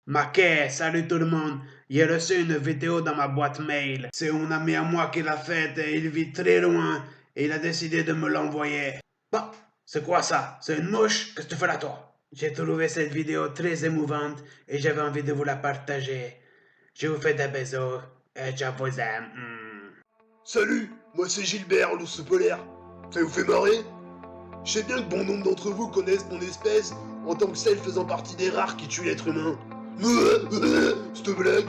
Maquet, salut tout le monde. J'ai reçu une vidéo dans ma boîte mail. C'est un ami à moi qui l'a faite et il vit très loin et il a décidé de me l'envoyer. Bah, c'est quoi ça? C'est une mouche? Qu'est-ce que tu fais là, toi? J'ai trouvé cette vidéo très émouvante et j'avais envie de vous la partager. Je vous fais des bisous et je vous aime. Salut, moi c'est Gilbert, l'ours polaire. Ça vous fait marrer? Je sais bien que bon nombre d'entre vous connaissent mon espèce en tant que celle faisant partie des rares qui tuent l'être humain. Cette blague?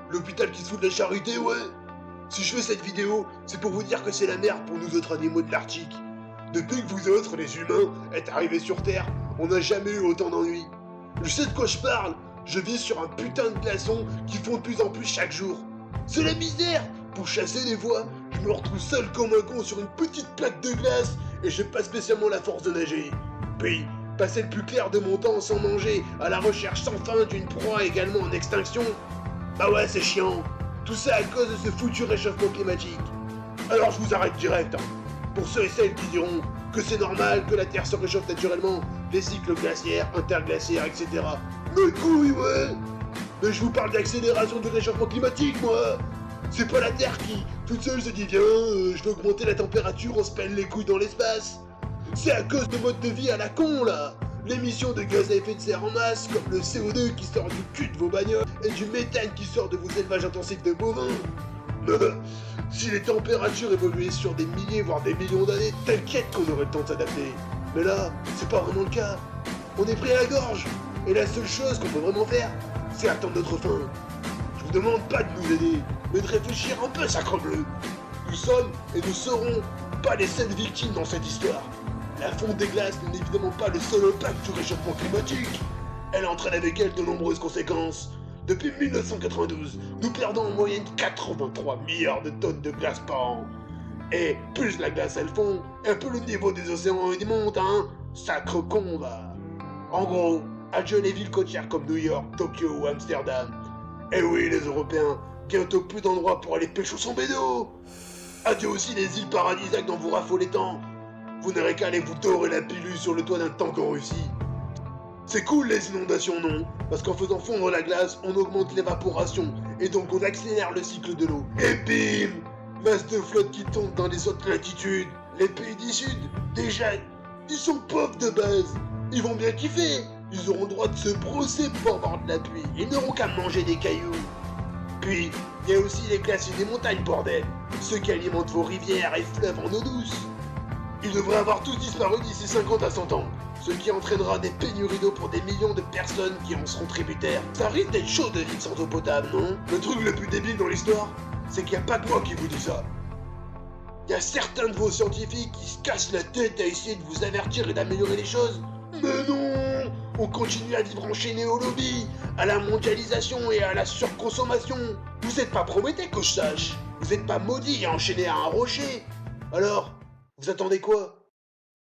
L'hôpital qui se fout de la charité, ouais? Si je fais cette vidéo, c'est pour vous dire que c'est la merde pour nous autres animaux de l'Arctique. Depuis que vous autres, les humains, êtes arrivés sur Terre, on n'a jamais eu autant d'ennuis. Je sais de quoi je parle, je vis sur un putain de glaçon qui fond de plus en plus chaque jour. C'est la misère! Pour chasser des voix, je me retrouve seul comme un con sur une petite plaque de glace et j'ai pas spécialement la force de nager. Puis, passer le plus clair de mon temps sans manger, à la recherche sans fin d'une proie également en extinction, bah ouais, c'est chiant. Tout ça à cause de ce foutu réchauffement climatique. Alors je vous arrête direct. Pour ceux et celles qui diront que c'est normal que la Terre se réchauffe naturellement, les cycles glaciaires, interglaciaires, etc. Mais couilles, ouais! Mais je vous parle d'accélération du réchauffement climatique, moi! C'est pas la Terre qui, toute seule, se dit viens, je vais augmenter la température, on se pèle les couilles dans l'espace. C'est à cause de mode de vie à la con, là. L'émission de gaz à effet de serre en masse, comme le CO2 qui sort du cul de vos bagnoles et du méthane qui sort de vos élevages intensifs de bovins. Si les températures évoluaient sur des milliers voire des millions d'années, t'inquiète qu'on aurait le temps de s'adapter. Mais là, c'est pas vraiment le cas. On est pris à la gorge, et la seule chose qu'on peut vraiment faire, c'est attendre notre fin. Je vous demande pas de nous aider, mais de réfléchir un peu, sacrebleu. Nous sommes et nous serons pas les seules victimes dans cette histoire. La fonte des glaces n'est évidemment pas le seul impact du réchauffement climatique. Elle entraîne avec elle de nombreuses conséquences. Depuis 1992, nous perdons en moyenne 83 milliards de tonnes de glace par an. Et plus la glace elle fond, et plus le niveau des océans il monte, hein. Sacre con, va. En gros, adieu les villes côtières comme New York, Tokyo ou Amsterdam. Et oui, les Européens, bientôt plus d'endroits pour aller pêcher son bédo. Adieu aussi les îles paradisiaques dont vous raffolez tant. Vous n'aurez qu'à aller vous dorer la pilule sur le toit d'un tank en Russie. C'est cool les inondations, non? Parce qu'en faisant fondre la glace, on augmente l'évaporation, et donc on accélère le cycle de l'eau. Et bim! Masse de flotte qui tombe dans les autres latitudes. Les pays du Sud, déjà, ils sont pauvres de base. Ils vont bien kiffer. Ils auront le droit de se brosser pour avoir de la pluie. Ils n'auront qu'à manger des cailloux. Puis, il y a aussi les glaciers des montagnes, bordel. Ceux qui alimentent vos rivières et fleuves en eau douce. Ils devraient avoir tous disparu d'ici 50 à 100 ans, ce qui entraînera des pénuries d'eau pour des millions de personnes qui en seront tributaires. Ça risque d'être chaud de vivre sans eau potable, non? Le truc le plus débile dans l'histoire, c'est qu'il n'y a pas que moi qui vous dis ça. Il y a certains de vos scientifiques qui se cassent la tête à essayer de vous avertir et d'améliorer les choses. Mais non! On continue à vivre enchaîné au lobby, à la mondialisation et à la surconsommation. Vous êtes pas Prométhée que je sache. Vous êtes pas maudit et enchaîné à un rocher. Alors, vous attendez quoi?